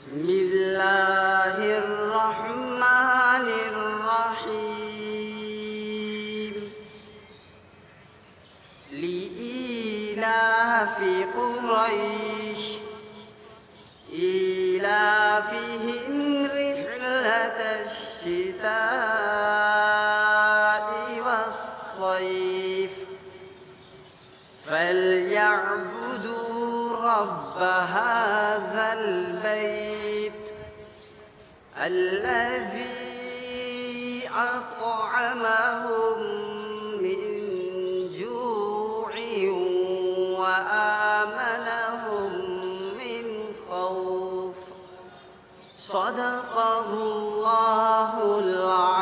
بسم الله الرحمن الرحيم لإيلاف قريش إيلافهم رحلة الشتاء والصيف فليعبدوا رب هذا البيت الذي أطعمهم من جوع وآمنهم من خوف. صدق الله العظيم.